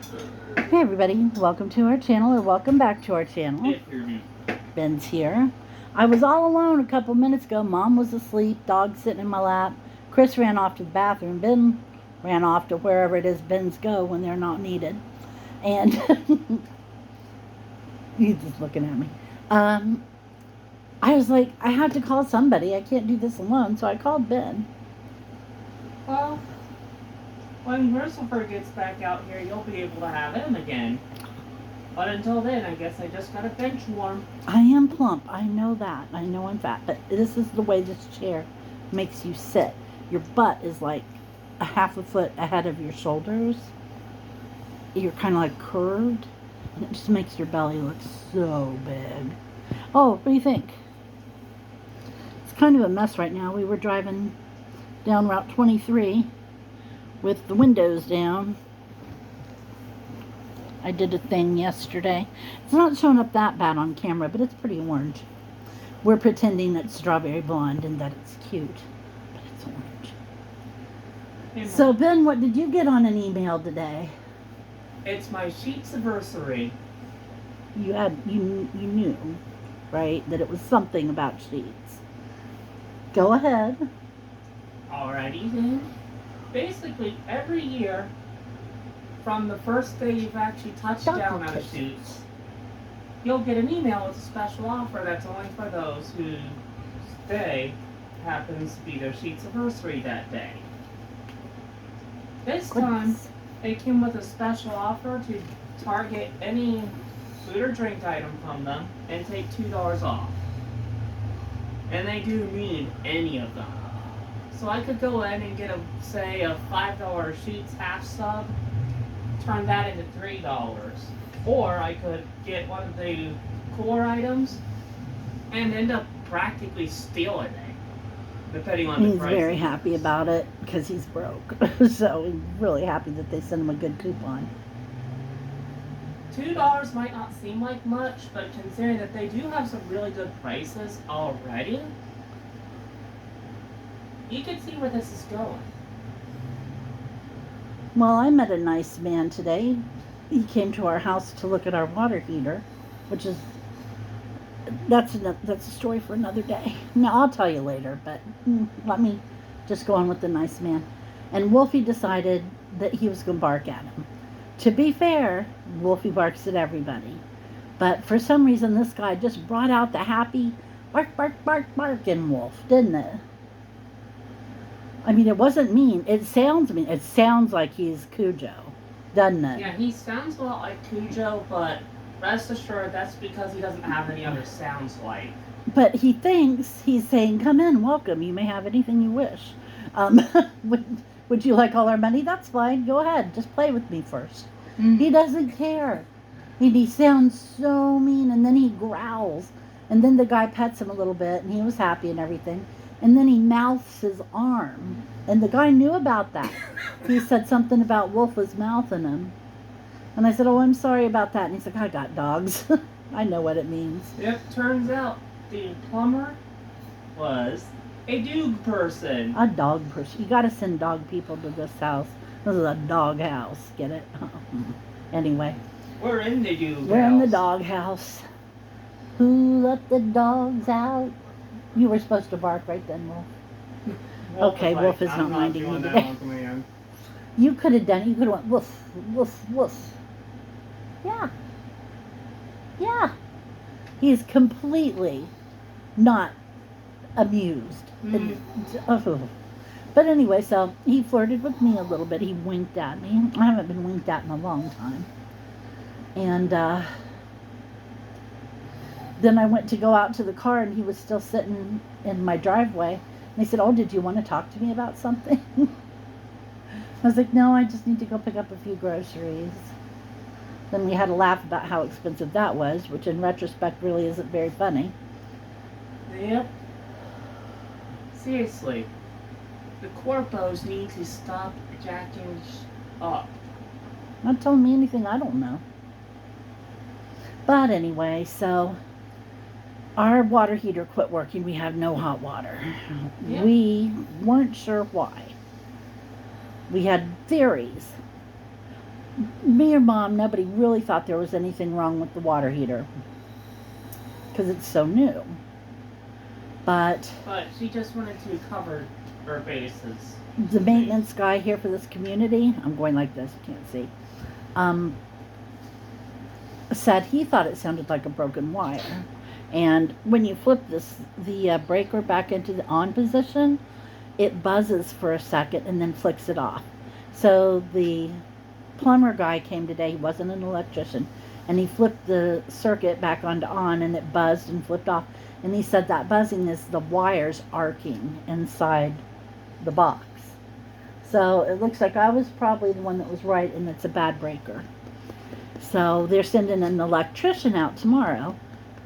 Hey everybody, welcome to our channel, or welcome back to our channel. Ben's here. I was all alone a couple minutes ago. Mom was asleep, dog sitting in my lap. Chris ran off to the bathroom. Ben ran off to wherever it is Bens go when they're not needed. And he's just looking at me. I was like, I have to call somebody. I can't do this alone, so I called Ben. Well, when Lucifer gets back out here, you'll be able to have him again. But until then, I guess I just gotta bench warm. I am plump. I know that. I know I'm fat. But this is the way this chair makes you sit. Your butt is like a half a foot ahead of your shoulders. You're kind of like curved. And it just makes your belly look so big. Oh, what do you think? It's kind of a mess right now. We were driving down Route 23 with the windows down. I did a thing yesterday. It's not showing up that bad on camera, but it's pretty orange. We're pretending it's strawberry blonde and that it's cute, but it's orange. Hey, So Ben, what did you get on an email today? It's my Sheetziversary. You knew, right, that it was something about sheets. Go ahead. Alrighty then. Basically, every year, from the first day you've actually touched down on Sheets, you'll get an email with a special offer that's only for those whose day happens to be their Sheetziversary that day. This time, it came with a special offer to target any food or drink item from them and take $2 off. And they do mean any of them. So I could go in and get say a $5 Sheets half sub, turn that into $3. Or I could get one of the core items and end up practically stealing it, depending on the price. He's very happy about it because he's broke. So he's really happy that they sent him a good coupon. $2 might not seem like much, but considering that they do have some really good prices already, you can see where this is going. Well, I met a nice man today. He came to our house to look at our water heater, which is that's a story for another day. Now I'll tell you later, but let me just go on with the nice man. And Wolfie decided that he was going to bark at him. To be fair, Wolfie barks at everybody, but for some reason this guy just brought out the happy bark, bark, bark, barking wolf, didn't it? I mean, it wasn't mean. It sounds mean. It sounds like he's Cujo, doesn't it? Yeah, he sounds a lot like Cujo, but rest assured that's because he doesn't have any other sounds like. But he thinks he's saying, come in, welcome, you may have anything you wish. Would you like all our money? That's fine, go ahead, just play with me first. He doesn't care. He sounds so mean, and then he growls. And then the guy pets him a little bit, and he was happy and everything. And then he mouths his arm. And the guy knew about that. He said something about Wolf was mouthing him. And I said, oh, I'm sorry about that. And he's like, I got dogs. I know what it means. Yep, turns out the plumber was a dog person. A dog person. You got to send dog people to this house. This is a dog house. Get it? Anyway. We're in the dog house. We're in the dog house. Who let the dogs out? You were supposed to bark right then, Wolf. Okay, Wolf is not minding me today. You could have done it. You could have went woof, woof, woof. Yeah. Yeah. He is completely not amused. But anyway, so he flirted with me a little bit. He winked at me. I haven't been winked at in a long time. And then I went to go out to the car, and he was still sitting in my driveway. And he said, oh, did you want to talk to me about something? I was like, no, I just need to go pick up a few groceries. Then we had a laugh about how expensive that was, which in retrospect really isn't very funny. Yep. Seriously. The corpos need to stop jacking up. Not telling me anything I don't know. But anyway, so our water heater quit working. We have no hot water. Yep. We weren't sure why. We had theories. me or Mom, nobody really thought there was anything wrong with the water heater because it's so new. But she just wanted to cover her bases. the maintenance guy here for this community, I'm going like this, you can't see, said he thought it sounded like a broken wire. And when you flip the breaker back into the on position, it buzzes for a second and then flicks it off. So the plumber guy came today, he wasn't an electrician, and he flipped the circuit back onto on and it buzzed and flipped off. And he said that buzzing is the wires arcing inside the box. So it looks like I was probably the one that was right and it's a bad breaker. So they're sending an electrician out tomorrow,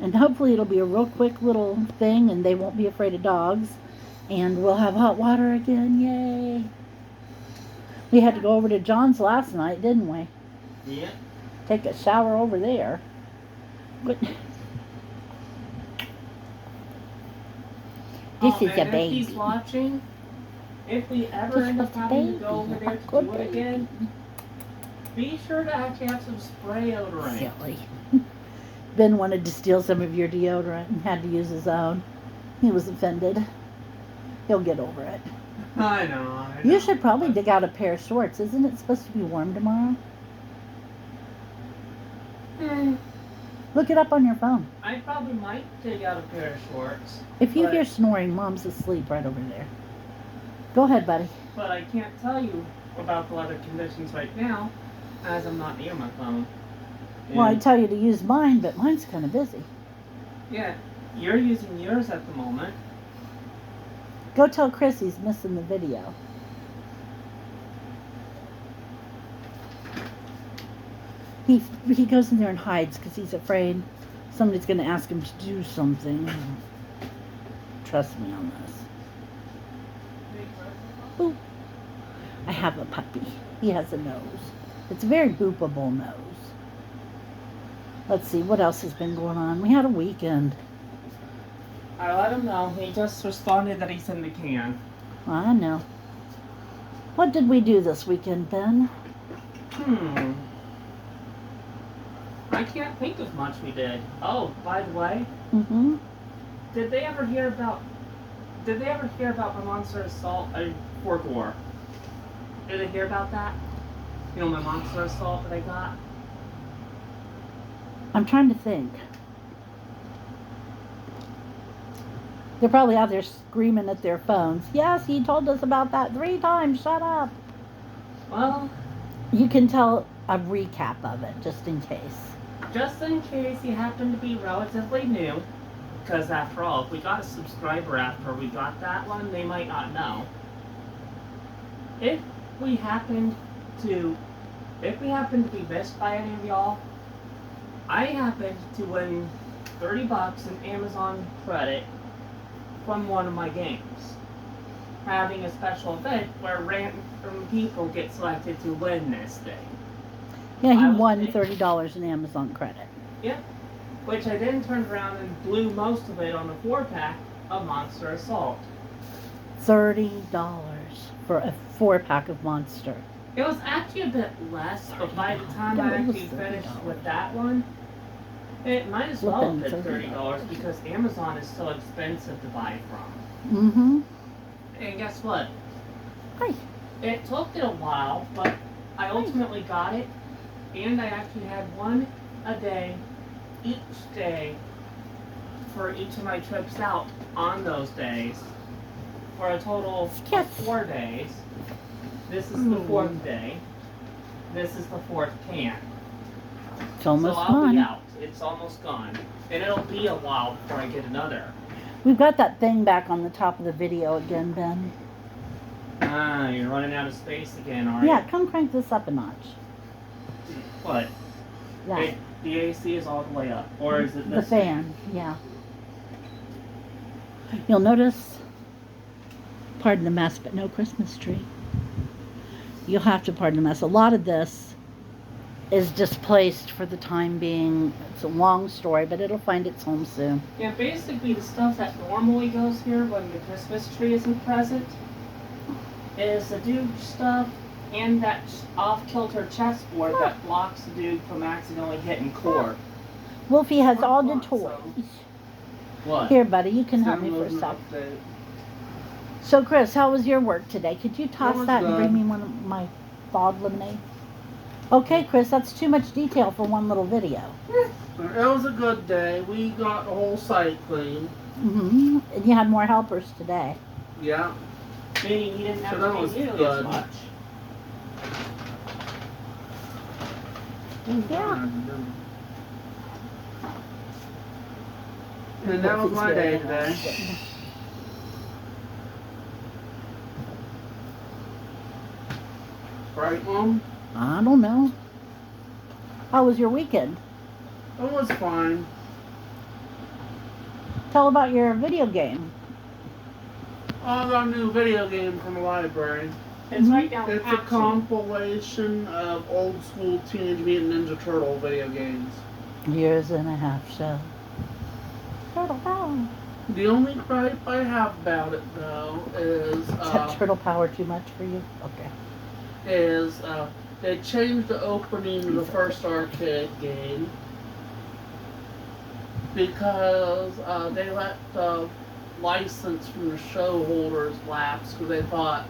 and hopefully it'll be a real quick little thing and they won't be afraid of dogs, and we'll have hot water again. Yay. We had to go over to John's last night, didn't we? Yeah. Take a shower over there. But this is a baby. If he's watching, if we ever end up having to go over there to do it again, be sure to actually have some spray deodorant. Silly. Ben wanted to steal some of your deodorant and had to use his own. He was offended. He'll get over it. I know. You should probably dig out a pair of shorts. Isn't it supposed to be warm tomorrow? Look it up on your phone. I probably might dig out a pair of shorts. If you hear snoring, Mom's asleep right over there. Go ahead, buddy. But I can't tell you about the weather conditions right now, as I'm not near my phone. Well, I tell you to use mine, but mine's kind of busy. Yeah, you're using yours at the moment. Go tell Chris he's missing the video. He goes in there and hides because he's afraid somebody's going to ask him to do something. Trust me on this. Boop. I have a puppy. He has a nose. It's a very boopable nose. Let's see, what else has been going on? We had a weekend. I let him know. He just responded that he's in the can. I know. What did we do this weekend, Ben? I can't think of much we did. Oh, by the way. Mm-hmm. Did they ever hear about my monster assault for Gore? Did they hear about that? You know, my monster assault that I got? I'm trying to think. They're probably out there screaming at their phones. Yes, he told us about that 3 times. Shut up. Well, you can tell a recap of it, just in case. Just in case you happen to be relatively new. Because after all, if we got a subscriber after we got that one, they might not know. If we happen to be missed by any of y'all, I happened to win $30 in Amazon credit from one of my games, having a special event where random people get selected to win this thing. Yeah, he won $30 in Amazon credit. Yep. Which I then turned around and blew most of it on a 4-pack of Monster Assault. $30 for a 4-pack of Monster. It was actually a bit less, but by the time I actually finished with that one, it might as well have been $30 because Amazon is so expensive to buy from. Mm-hmm. And guess what? Hi. It took it a while, but I ultimately got it, and I actually had one a day, each day, for each of my trips out on those days, for a total of 4 days. This is the 4th day. This is the 4th can. It's almost so gone. I'll be out. It's almost gone. And it'll be a while before I get another. We've got that thing back on the top of the video again, Ben. Ah, you're running out of space again, are you? Yeah, come crank this up a notch. What? That. The AC is all the way up. Or is it this the fan? Yeah. You'll notice, pardon the mess, but no Christmas tree. You'll have to pardon the mess. A lot of this is displaced for the time being. It's a long story, but it'll find its home soon. Yeah, basically the stuff that normally goes here when the Christmas tree isn't present is the Duke stuff And that off-kilter chessboard that blocks the dude from accidentally hitting court. Wolfie has I all the thought toys. What? Here, buddy, you can help me for a Downloading sec. an update. So, Chris, how was your work today? Could you toss was that and bring good. me one of my thawed lemonade? Okay, Chris, that's too much detail for one little video. It was a good day. We got the whole site clean. Mm-hmm. And you had more helpers today. Yeah. Meaning you didn't have So that to was pay nearly good. as much. Yeah. And that was Wolfie's my very day today. interested. Right, Mom? I don't know. How was your weekend? It was fine. Tell about your video game. I got a new video game from the library. It's right down It's a action. compilation of old school Teenage Mutant Ninja Turtle video games. Years and a half show. Turtle power. The only gripe I have about it, though, Is that turtle power too much for you? Okay. They changed the opening of the first arcade game because they let the license from the show holders lapse because they thought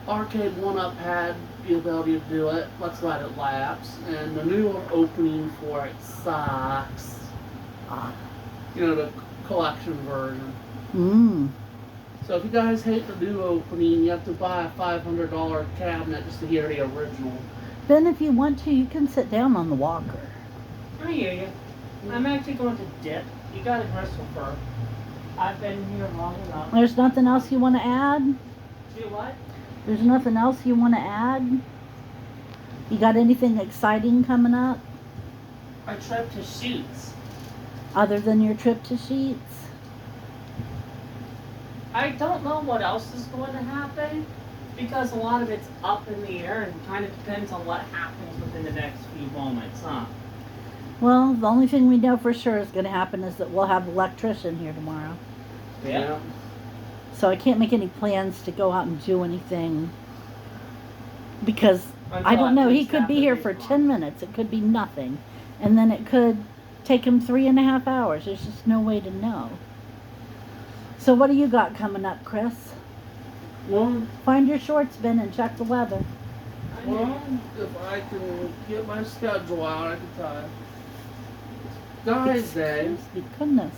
Arcade 1-Up had the ability to do it, let's let it lapse. And the new opening for it sucks. Ah. You know, the collection version. Mmm. So if you guys hate the new opening, you have to buy a $500 cabinet just to hear the original. Ben, if you want to, you can sit down on the walker. I hear you. I'm actually going to dip. You got to bristle fur. I've been here long enough. There's nothing else you want to add? Do what? There's nothing else you want to add? You got anything exciting coming up Our trip to Sheets. other than your trip to Sheets? I don't know what else is going to happen because a lot of it's up in the air and kind of depends on what happens within the next few moments, huh? Well, the only thing we know for sure is going to happen is that we'll have an electrician here tomorrow. Yeah. So I can't make any plans to go out and do anything because I don't know. He could be here for 10 minutes. It could be nothing. And then it could take him 3.5 hours. There's just no way to know. So what do you got coming up, Chris? Well, Find your shorts bin and check the weather. if I can get my schedule out, I can tell you. Guys' Day, Excuse me, goodness.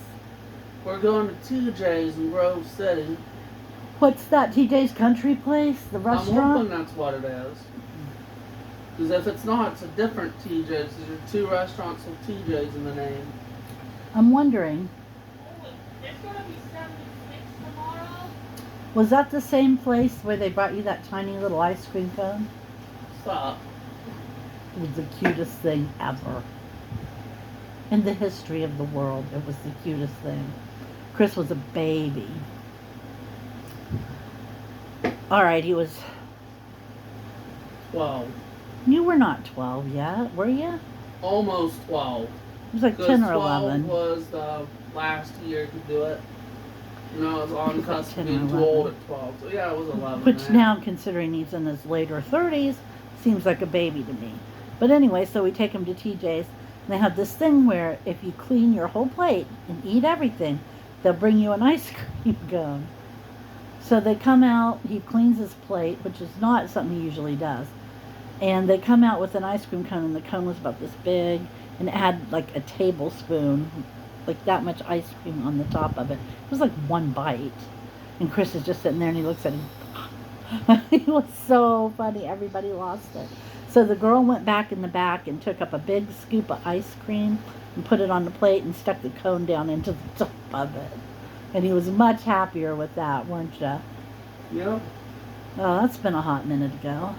we're going to TJ's in Grove City. What's that, TJ's Country Place? The I'm restaurant? hoping that's what it is. Because if it's not, it's a different TJ's. There's two restaurants with TJ's in the name. I'm wondering, It's going to be 76 tomorrow. was that the same place where they brought you that tiny little ice cream cone? Stop. It was the cutest thing ever. In the history of the world, it was the cutest thing. Chris was a baby. Alright, he was... 12. You were not 12 yet, were you? Almost 12. It was like Because 10 or 12 11. was the last year to do it. You know, I was on It was like cusp 10 of or being too 11. old at 12. So yeah, it was 11. Which now, considering he's in his later 30s, seems like a baby to me. But anyway, so we take him to TJ's. And they have this thing where if you clean your whole plate and eat everything, they'll bring you an ice cream cone. So they come out, he cleans his plate, which is not something he usually does. And they come out with an ice cream cone, and the cone was about this big, and it had like a tablespoon, like that much ice cream on the top of it. It was like one bite. And Chris is just sitting there, and he looks at him. It was so funny. Everybody lost it. So the girl went back in the back and took up a big scoop of ice cream and put it on the plate and stuck the cone down into the top of it. And he was much happier with that, weren't you? Yep. Oh, that's been a hot minute ago.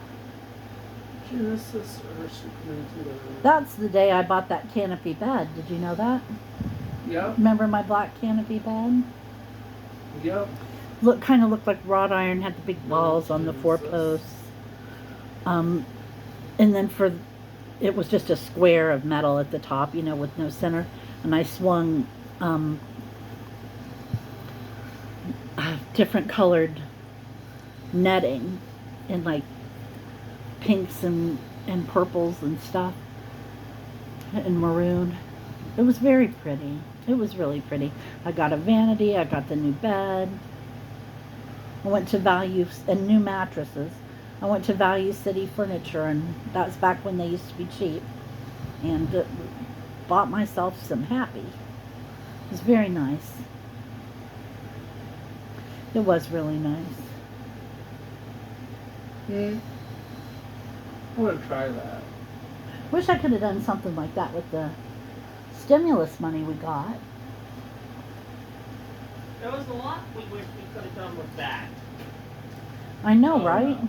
Genesis or Superman. That's the day I bought that canopy bed. Did you know that? Yep. Remember my black canopy bed? Yep. Kind of looked like wrought iron, had the big balls on the four posts. And then it was just a square of metal at the top, you know, with no center. And I swung different colored netting in like pinks and purples and stuff, and maroon. It was very pretty. It was really pretty. I got a vanity. I got the new bed. I went to Value and new mattresses. I went to Value City Furniture, and that was back when they used to be cheap. And bought myself some Happy. It was very nice. It was really nice. I want to try that. Wish I could have done something like that with the stimulus money we got. There was a lot we wish we could have done with that. I know, Oh, right? no.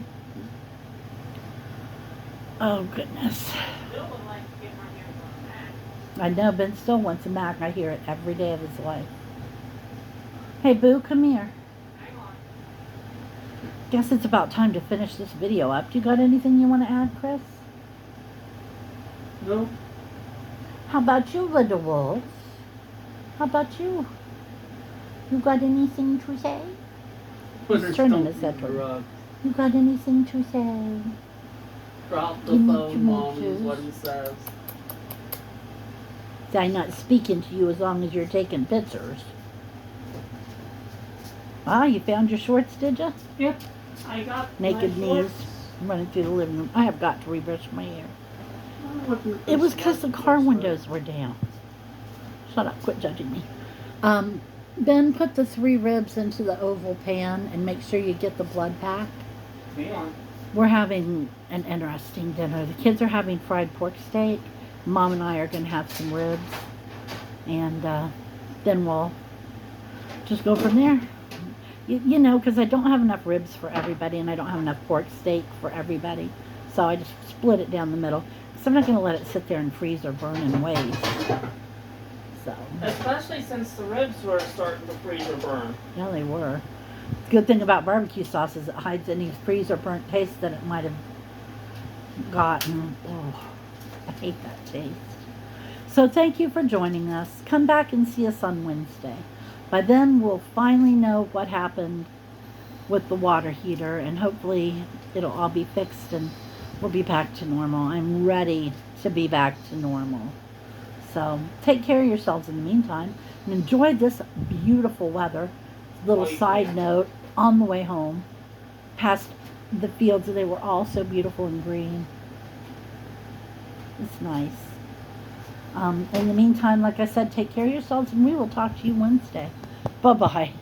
Oh, goodness. Still would like to get my hands on that. I know Ben still wants a Mac. I hear it every day of his life. Hey, Boo, come here. Hang on. Guess it's about time to finish this video up. Do you got anything you want to add, Chris? No? How about you, little wolves? How about you? You got anything to say? Put He's her turning stump his head in the toward me. rug. You got anything to say? Drop the You need to phone, Mom, is move what he says. I'm not speaking to you as long as you're taking pictures. Ah, you found your shorts, did you? Yep. I got Naked my knees. shorts. I'm running through the living room. I have got to rebrush my hair. I wouldn't It was think because the so. car windows were down. Shut up, quit judging me. Ben, put the 3 ribs into the oval pan and make sure you get the blood pack. Hang on. We're having an interesting dinner. The kids are having fried pork steak. Mom and I are going to have some ribs. And then we'll just go from there. You know, because I don't have enough ribs for everybody and I don't have enough pork steak for everybody. So I just split it down the middle. So I'm not going to let it sit there and freeze or burn and waste. So, Especially since the ribs were starting to freeze or burn. yeah, they were. The good thing about barbecue sauce is it hides any freeze or burnt taste that it might have gotten. Oh, I hate that taste. So thank you for joining us. Come back and see us on Wednesday. By then, we'll finally know what happened with the water heater, and hopefully it'll all be fixed and we'll be back to normal. I'm ready to be back to normal. So take care of yourselves in the meantime and enjoy this beautiful weather. Little side note, on the way home, past the fields, they were all so beautiful and green. It's nice. In the meantime, like I said, take care of yourselves and we will talk to you Wednesday. Bye-bye.